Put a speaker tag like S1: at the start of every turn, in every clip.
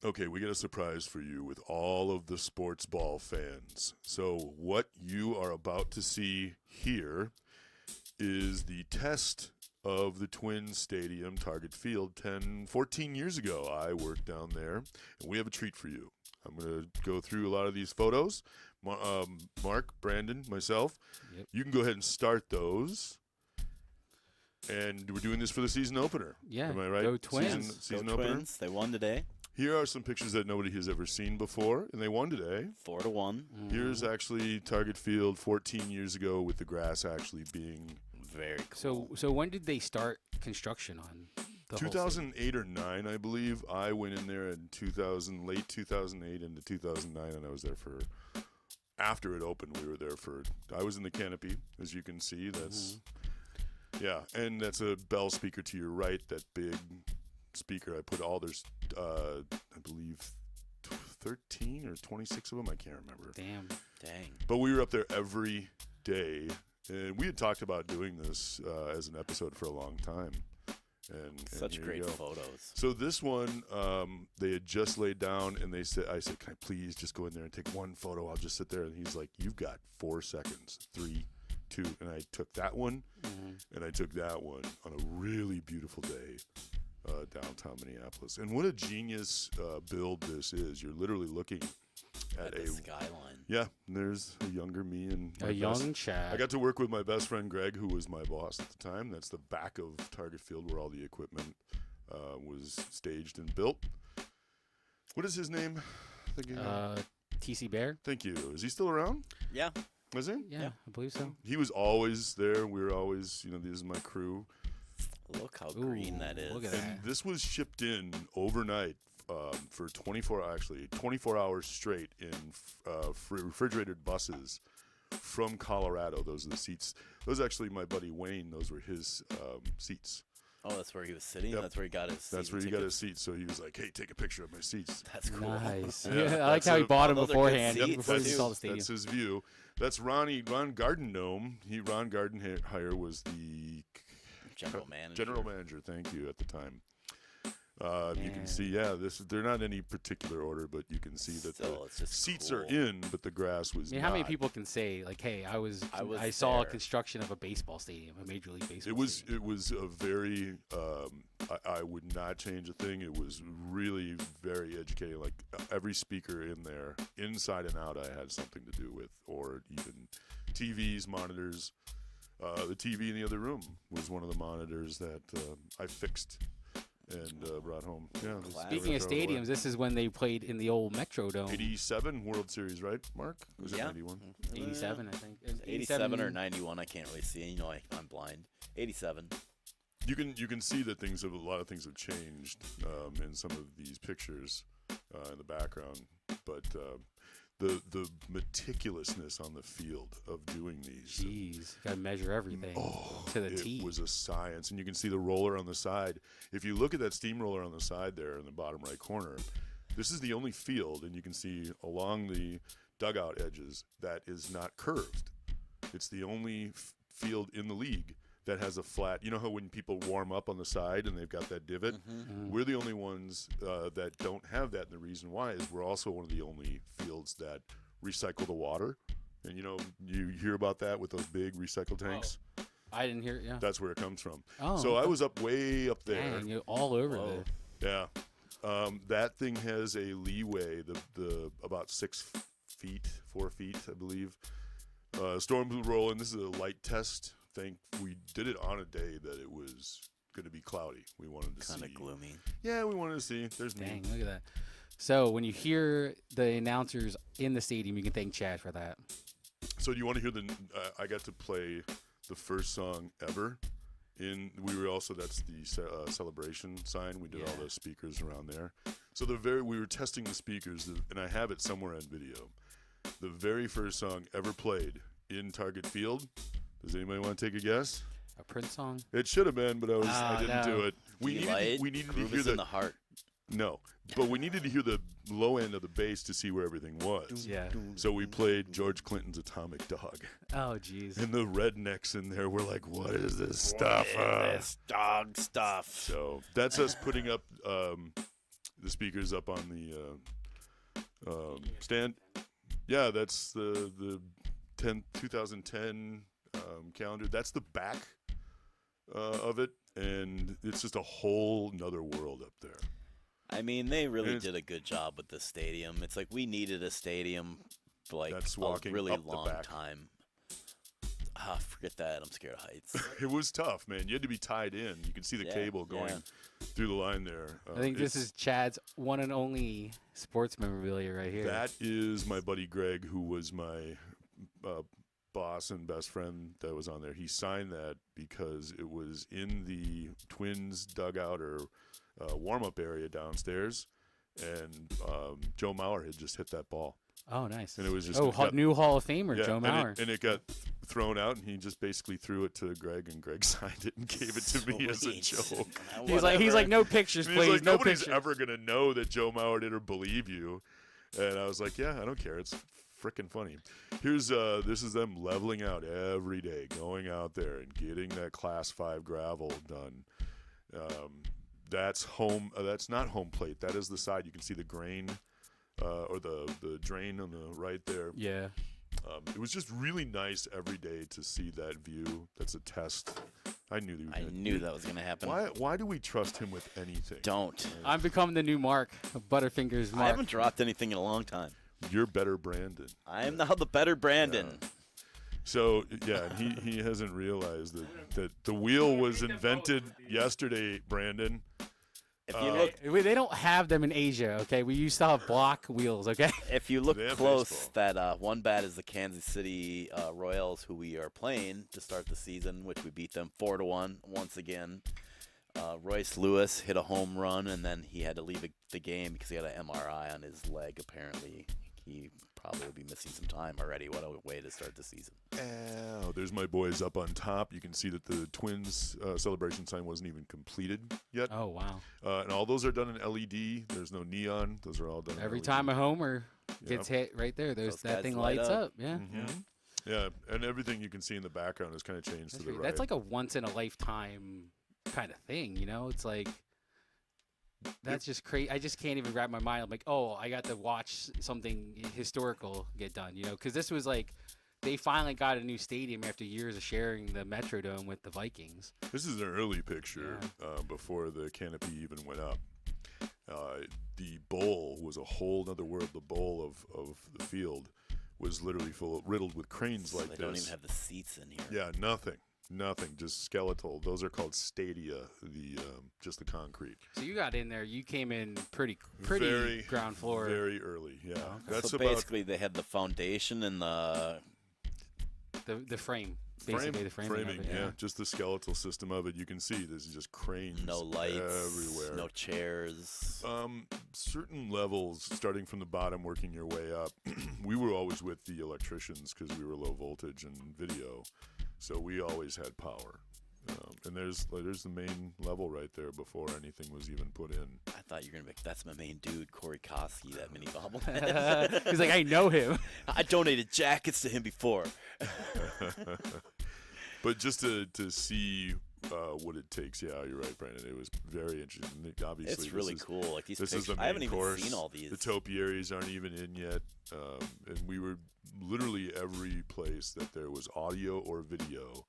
S1: Okay, we got a surprise for you with all of the sports ball fans. So, what you are about to see here is the test of the Twins Stadium Target Field 14 years ago. I worked down there, and we have a treat for you. I'm going to go through a lot of these photos. Mark, Brandon, myself.
S2: Yep.
S1: You can go ahead and start those. And we're doing this for the season opener.
S2: Yeah.
S1: Am I right?
S2: Go Twins.
S1: Season
S3: Go
S1: opener.
S3: Twins. They won today.
S1: Here are some pictures that nobody has ever seen before, and they won today.
S3: 4-1.
S1: Here's actually Target Field 14 years ago with the grass actually being
S3: Very cool.
S2: So when did they start construction on the
S1: 2008 or 9, I believe. I went in there in late 2008 into 2009, and I was there for. After it opened, we were there for. I was in the Canopy, as you can see. That's yeah, and that's a Bell speaker to your right. That big speaker. I put all there's, I believe, 13 or 26 of them. I can't remember.
S2: Damn.
S3: Dang.
S1: But we were up there every day, and we had talked about doing this as an episode for a long time. And
S3: Such
S1: here
S3: great
S1: you go.
S3: photos.
S1: So this one, they had just laid down, and I said, can I please just go in there and take one photo? I'll just sit there. And he's like, you've got 4 seconds, 3, 2. And I took that one, and I took that one on a really beautiful day downtown Minneapolis. And what a genius build this is. You're literally looking at
S3: the skyline.
S1: Yeah, and there's a younger me and
S2: A young Chad.
S1: I got to work with my best friend Greg, who was my boss at the time. That's the back of Target Field where all the equipment was staged and built. What is his name?
S2: TC Bear.
S1: Thank you. Is he still around?
S3: Yeah.
S1: Was he?
S2: Yeah, I believe so.
S1: He was always there. We were always, this is my crew.
S3: Look how green that is.
S2: Look at that.
S1: And this was shipped in overnight for 24 hours straight in refrigerated buses from Colorado. Those are the seats. Those actually, my buddy Wayne, those were his seats.
S3: Oh, that's where he was sitting?
S1: Yep.
S3: That's where he got his
S1: That's where he got his seats. So he was like, hey, take a picture of my seats.
S3: That's cool.
S2: Nice.
S1: Yeah,
S2: Yeah, I like how he bought them
S3: those are good
S2: beforehand
S3: seats.
S2: before he
S3: That's-
S2: saw the stadium.
S1: That's his view. That's Ron Gardenhome. Ron Gardenhire was the
S3: General manager.
S1: General manager, thank you, at the time. You can see, they're not in any particular order, but you can see that
S3: Still,
S1: the
S3: it's just
S1: seats
S3: cool.
S1: are in, but the grass was
S2: I mean,
S1: not.
S2: how many people can say like, "Hey, I saw
S3: there.
S2: construction of a baseball stadium, a major league baseball"?
S1: It was a very. I would not change a thing. It was really very educating. Like every speaker in there, inside and out, I had something to do with, or even TVs, monitors. The TV in the other room was one of the monitors that I fixed and brought home. Yeah.
S2: Speaking of stadiums, this is when they played in the old Metrodome.
S1: 87 World Series, right, Mark? Was it
S3: Yeah.
S1: 91?
S2: 87, I think.
S3: 87 or 91, I can't really see. I'm blind. 87.
S1: You can see that a lot of things have changed in some of these pictures in the background, but the meticulousness on the field of doing these.
S2: Jeez, got to measure everything to the T.
S1: It was a science, and you can see the roller on the side. If you look at that steamroller on the side there in the bottom right corner, this is the only field, and you can see along the dugout edges that is not curved. It's the only field in the league that has a flat. You know how when people warm up on the side and they've got that divot? We're the only ones that don't have that, and the reason why is we're also one of the only fields that recycle the water. And you hear about that with those big recycle tanks?
S2: I didn't hear it, yeah.
S1: That's where it comes from.
S2: Oh,
S1: So I was way up there.
S2: Dang, you're all over
S3: Whoa.
S2: the...
S1: Yeah. That thing has a leeway, the about 4 feet, I believe. Storms will roll in. This is a light test. We did it on a day that it was going to be cloudy. We wanted to see.
S3: Kind of gloomy.
S1: Yeah, we wanted to see. There's
S2: Dang,
S1: me.
S2: look at that. So when you hear the announcers in the stadium, you can thank Chad for that.
S1: So do you want to hear I got to play the first song ever. That's the celebration sign. We did all the speakers around there. So we were testing the speakers, and I have it somewhere on video. The very first song ever played in Target Field. Does anybody want to take a guess?
S2: A Prince song?
S1: It should have been, but I didn't do it. We needed to
S3: Groove
S1: hear
S3: is in the heart.
S1: No, but we needed to hear the low end of the bass to see where everything was.
S2: Yeah.
S1: So we played George Clinton's Atomic Dog.
S2: Oh, jeez.
S1: And the rednecks in there were like, what is this stuff?
S3: This dog stuff.
S1: So that's us putting up the speakers up on the stand. Yeah, that's the 2010 calendar. That's the back of it, and it's just a whole nother world up there.
S3: I mean, they really did a good job with the stadium. It's like we needed a stadium for like
S1: That's
S3: a
S1: walking
S3: really
S1: up the
S3: long
S1: back.
S3: time. Forget that. I'm scared of heights.
S1: It was tough, man. You had to be tied in. You can see the cable going through the line there.
S2: I think this is Chad's one and only sports memorabilia right here.
S1: That is my buddy Greg, who was my boss and best friend that was on there. He signed that because it was in the Twins dugout or warm-up area downstairs, and Joe Mauer had just hit that ball.
S2: Oh, nice.
S1: And it was just
S2: new Hall of Famer,
S1: yeah,
S2: Joe Mauer.
S1: And it got thrown out, and he just basically threw it to Greg, and Greg signed it and gave it to me as a joke.
S2: He's like, no pictures,
S1: He's
S2: please,
S1: like,
S2: no
S1: nobody's
S2: pictures.
S1: ever gonna know that Joe Mauer did or believe you. And I was like, yeah, I don't care. It's freaking funny. Here's this is them leveling out every day, going out there and getting that Class 5 gravel done. That's home. That's not home plate. That is the side. You can see the grain. Or the drain on the right there.
S2: Yeah.
S1: It was just really nice every day to see that view. That's a test. I knew
S3: that was going to happen.
S1: Why do we trust him with anything?
S3: Don't.
S2: I'm becoming the new Mark, Butterfingers Mark.
S3: I haven't dropped anything in a long time.
S1: You're better, Brandon.
S3: I am now the better Brandon.
S1: Yeah. So, yeah, he hasn't realized that the wheel was invented yesterday, Brandon.
S3: If you look,
S2: they don't have them in Asia, okay? We used to have block wheels, okay?
S3: if you look
S1: They have
S3: close,
S1: baseball.
S3: that one bat is the Kansas City Royals, who we are playing to start the season, which we beat them 4-1 once again. Royce Lewis hit a home run, and then he had to leave the game because he had an MRI on his leg, apparently. He probably will be missing some time already. What a way to start the season.
S1: Oh, there's my boys up on top. You can see that the Twins celebration sign wasn't even completed yet.
S2: Oh, wow.
S1: And all those are done in LED. There's no neon. Those are all done
S2: Every
S1: in LED.
S2: time a homer gets hit right there,
S3: Those
S2: that
S3: guys
S2: thing
S3: light
S2: lights
S3: up.
S2: up. Yeah.
S1: Yeah, and everything you can see in the background is kind of changed to the right.
S2: That's like a once-in-a-lifetime kind of thing, you know? It's like, that's just crazy. I just can't even wrap my mind. I'm like, oh, I got to watch something historical get done, you know? Because this was like, they finally got a new stadium after years of sharing the Metrodome with the Vikings.
S1: This is an early picture before the canopy even went up. The bowl was a whole other world. The bowl of the field was literally riddled with cranes like
S3: They
S1: this.
S3: don't even have the seats in here.
S1: Yeah, nothing, just skeletal. Those are called stadia. Just the concrete.
S2: So you got in there. You came in pretty
S1: Very,
S2: ground floor.
S1: Very early. Yeah, that's
S3: so
S1: about
S3: basically, they had the foundation and the
S2: frame. Basically, the framing
S1: framing.
S2: of it,
S1: Yeah, just the skeletal system of it. You can see there's just cranes.
S3: no lights,
S1: everywhere.
S3: no chairs.
S1: Certain levels, starting from the bottom, working your way up. We were always with the electricians because we were low voltage and video, so we always had power. And there's the main level right there before anything was even put in.
S3: I thought you were going to be, that's my main dude, Corey Koski, that mini bobblehead.
S2: He's like, I know him.
S3: I donated jackets to him before.
S1: But just to see what it takes, yeah, you're right, Brandon. It was very interesting. Obviously,
S3: It's really cool. Like these
S1: This
S3: pictures,
S1: is the
S3: I haven't
S1: main
S3: even
S1: course.
S3: seen all these.
S1: The topiaries aren't even in yet, and we were literally every place that there was audio or video.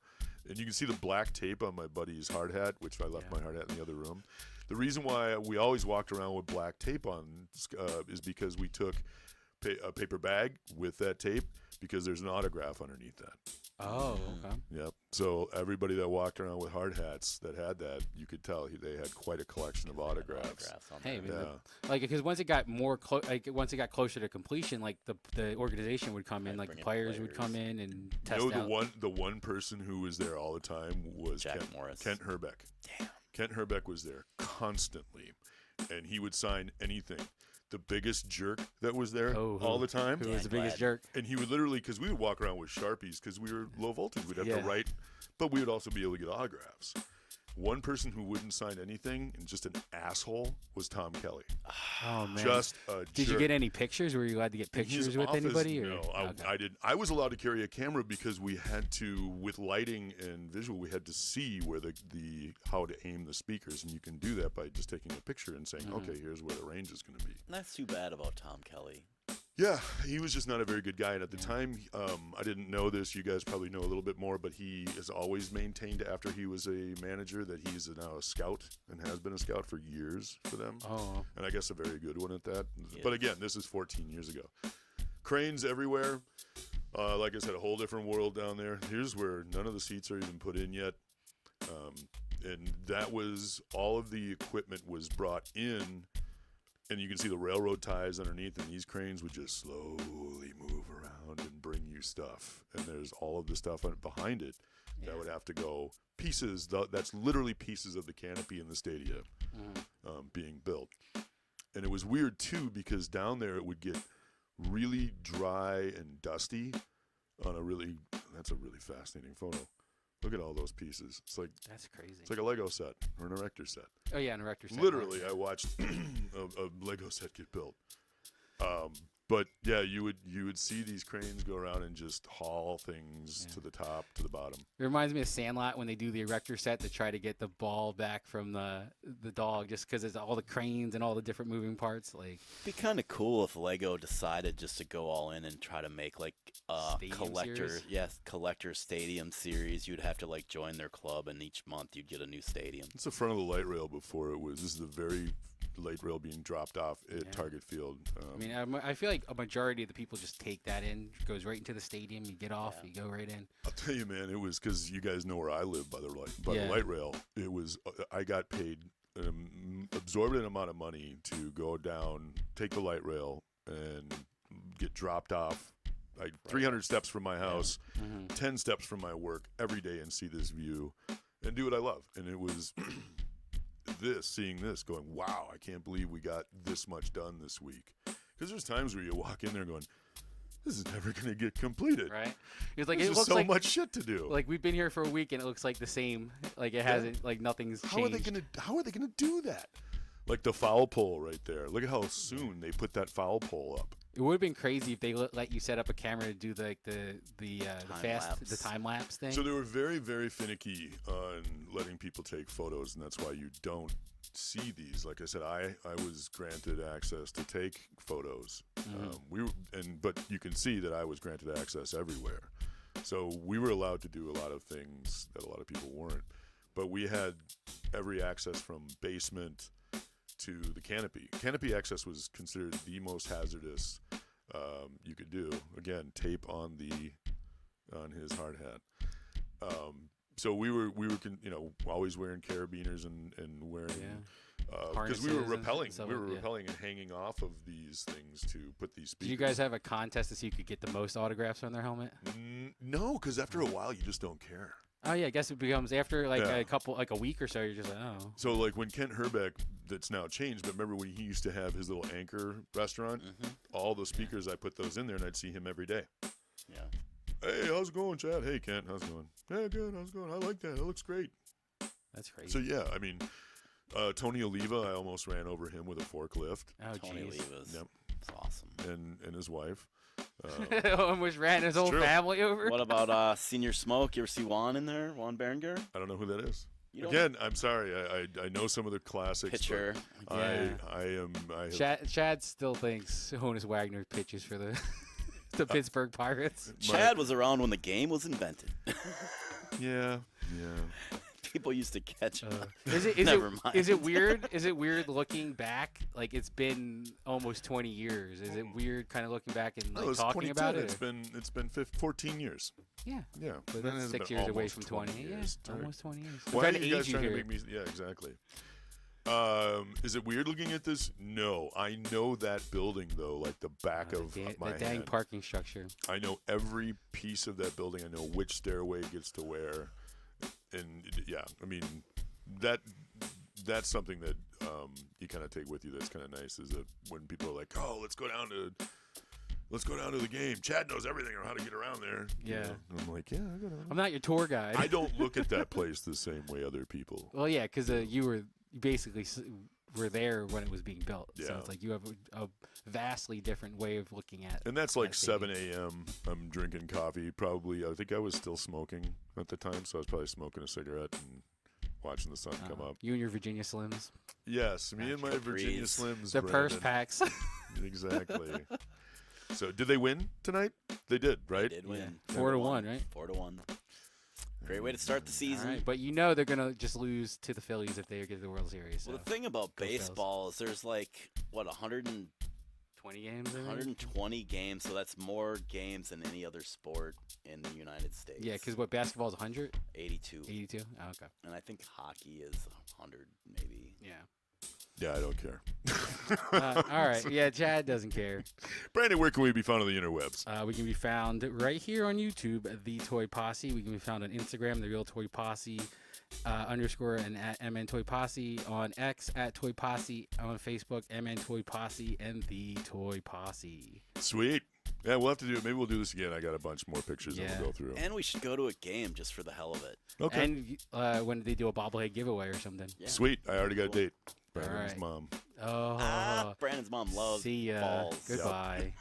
S1: And you can see the black tape on my buddy's hard hat, which I left my hard hat in the other room. The reason why we always walked around with black tape on is because we took a paper bag with that tape because there's an autograph underneath that.
S2: Oh, okay.
S1: Yep. So everybody that walked around with hard hats that had that, you could tell they had quite a collection of autographs.
S3: on
S2: Hey,
S3: there.
S2: man,
S1: Yeah.
S2: like because once it got once it got closer to completion, like the organization would come in, like the
S3: bring in
S2: players would come
S3: players.
S2: in and
S1: You
S2: test
S1: know,
S2: out.
S1: the one person who was there all the time was
S3: Jack Morris.
S1: Kent Herbeck.
S3: Damn.
S1: Kent Herbeck was there constantly, and he would sign anything. The biggest jerk that was there all the time.
S2: Who was the biggest
S3: Glad.
S2: jerk?
S1: And he would literally, because we would walk around with Sharpies because we were low voltage. We'd have
S2: Yeah.
S1: to write, but we would also be able to get autographs. One person who wouldn't sign anything and just an asshole was Tom Kelly.
S2: Oh man.
S1: Just a
S2: Did you
S1: jerk.
S2: get any pictures? Were you allowed to get
S1: In his
S2: pictures with
S1: office,
S2: anybody? Or?
S1: No,
S2: Okay.
S1: I did. I was allowed to carry a camera because we had to, with lighting and visual, we had to see where the how to aim the speakers, and you can do that by just taking a picture and saying, okay, here's where the range is going to be.
S3: That's too bad about Tom Kelly.
S1: Yeah, he was just not a very good guy, and at the time, I didn't know this. You guys probably know a little bit more, but he has always maintained after he was a manager that he's now a scout and has been a scout for years for them.
S2: Oh.
S1: And I guess a very good one at that.
S3: Yeah.
S1: But again, this is 14 years ago. Cranes everywhere. Like I said, a whole different world down there. Here's where none of the seats are even put in yet. And that was, all of the equipment was brought in, and you can see the railroad ties underneath, and these cranes would just slowly move around and bring you stuff. And there's all of the stuff behind it that would have to go pieces. That's literally pieces of the canopy in the stadium being built. And it was weird, too, because down there it would get really dry and dusty on that's a really fascinating photo. Look at all those pieces. It's like,
S2: That's crazy.
S1: it's like a Lego set or an erector set.
S2: Oh yeah, an erector set.
S1: Literally, I watched a Lego set get built. But yeah, you would see these cranes go around and just haul things to the top, to the bottom.
S2: It reminds me of Sandlot when they do the erector set to try to get the ball back from the dog, just because it's all the cranes and all the different moving parts. Like,
S3: It'd be kind of cool if Lego decided just to go all in and try to make like a
S2: Stadium series?
S3: collector stadium series. You'd have to like join their club, and each month you'd get a new stadium.
S1: It's the front of the light rail before it was. This is the very light rail being dropped off at Target Field.
S2: I mean, I feel like a majority of the people just take that in, goes right into the stadium. You get off, you go right in.
S1: I'll tell you, man, it was because you guys know where I live by the light rail. It was I got paid an absorbent amount of money to go down, take the light rail, and get dropped off. 300 steps from my house, 10 steps from my work every day, and see this view and do what I love. And it was seeing this, going, wow, I can't believe we got this much done this week. Because there's times where you walk in there going, this is never going to get completed.
S2: Right? It's like,
S1: There's
S2: it
S1: just
S2: looks
S1: so
S2: like
S1: much shit to do.
S2: like we've been here for a week and it looks like the same. Like it hasn't, like nothing's changed.
S1: How are they gonna do that? Like the foul pole right there. Look at how soon they put that foul pole up.
S2: It would have been crazy if they let you set up a camera to do the time lapse thing.
S1: So they were very, very finicky on letting people take photos, and that's why you don't see these. Like I said, I was granted access to take photos. But you can see that I was granted access everywhere. So we were allowed to do a lot of things that a lot of people weren't. But we had every access from basement to the canopy. Canopy access was considered the most hazardous you could do. Again, tape on his hard hat. So we were always wearing carabiners and wearing because we were rappelling. We were rappelling and hanging off of these things to put these speakers.
S2: Did you guys have a contest to see who could get the most autographs on their helmet?
S1: No, because after a while you just don't care.
S2: Oh yeah, I guess it becomes after a week or so. You're just like, oh.
S1: So like when Kent Herbeck, that's now changed, but remember when he used to have his little anchor restaurant? All those speakers, I put those in there, and I'd see him every day.
S3: Yeah.
S1: Hey, how's it going, Chad? Hey, Kent, how's it going? Yeah, good. How's it going? I like that. It looks great.
S2: That's crazy.
S1: So yeah, I mean, Tony Oliva, I almost ran over him with a forklift.
S2: Oh,
S3: Tony
S2: jeez.
S3: Oliva's.
S1: Yep.
S3: That's awesome.
S1: And his wife.
S2: Almost ran his whole
S1: true.
S2: family over.
S3: What about Senior Smoke? You ever see Juan in there? Juan Berenger?
S1: I don't know who that is.
S3: You don't-
S1: Again, I'm sorry. I know some of the classics.
S3: Pitcher.
S1: But I have
S2: Chad still thinks Honus Wagner pitches for the Pittsburgh Pirates.
S3: Chad was around when the game was invented.
S1: Yeah.
S3: People used to catch.
S2: Never
S3: mind.
S2: Is it weird? Is it weird looking back? Like it's been almost 20 years. Is it weird kind of looking back and
S1: No, it's
S2: talking
S1: 2010.
S2: about it?
S1: It's been 14 years.
S2: Yeah.
S1: Yeah.
S2: But
S1: That
S2: that's
S1: hasn't
S2: 6
S1: been
S2: years away
S1: almost
S2: from 20.
S1: years.
S2: Yeah, almost 20 years.
S1: Why are
S2: I'm
S1: you guys trying to
S2: here.
S1: make me? Yeah, exactly. Is it weird looking at this? No. I know that building though, like the back of my
S2: the dang
S1: hand.
S2: parking structure.
S1: I know every piece of that building. I know which stairway it gets to where, and yeah, I mean that's something that you kind of take with you. That's kind of nice. Is that when people are like, "Oh, let's go down to let's go down to the game. Chad knows everything on how to get around there.
S2: Yeah.
S1: You know? And I'm like, yeah, I got
S2: I'm not your tour guide.
S1: I don't look at that place the same way other people.
S2: Well, yeah, because you basically were there when it was being built. So
S1: Yeah.
S2: it's like you have a vastly different way of looking at.
S1: And that's like
S2: that
S1: 7
S2: stadium.
S1: a.m. I'm drinking coffee. Probably, I think I was still smoking at the time, so I was probably smoking a cigarette and watching the sun come up.
S2: You and your Virginia Slims.
S1: Yes, me and my
S3: Capris.
S1: Virginia Slims.
S2: The purse
S1: Brandon.
S2: packs.
S1: Exactly. So, did they win tonight? They did, right?
S3: Did win.
S2: 4-1, right?
S3: 4-1. Great way to start the season.
S2: All right, but you know they're gonna just lose to the Phillies if they get to the World Series. So.
S3: Well, the thing about
S2: Go Phils.
S3: baseball is there's like, what,
S2: 20 games. I think?
S3: 120 games, so that's more games than any other sport in the United States.
S2: Yeah, because what basketball is 100,
S3: 82.
S2: 82. Oh, okay.
S3: And I think hockey is 100, maybe.
S2: Yeah.
S1: Yeah, I don't care.
S2: All right. Yeah, Chad doesn't care.
S1: Brandon, where can we be found on the interwebs?
S2: We can be found right here on YouTube, The Toy Posse. We can be found on Instagram, The Real Toy Posse _ and at MN Toy Posse, on X at Toy Posse, on Facebook, MN Toy Posse and The Toy Posse.
S1: Sweet. Yeah, we'll have to do it. Maybe we'll do this again. I got a bunch more pictures that
S2: Yeah.
S1: we'll go through.
S3: And we should go to a game just for the hell of it.
S1: Okay.
S2: And when they do a bobblehead giveaway or something.
S3: Yeah.
S1: Sweet. I already got a
S3: Cool.
S1: date. Brandon's
S2: right.
S1: mom.
S2: Oh.
S3: Ah, Brandon's mom loves
S2: See ya.
S3: balls.
S2: Goodbye.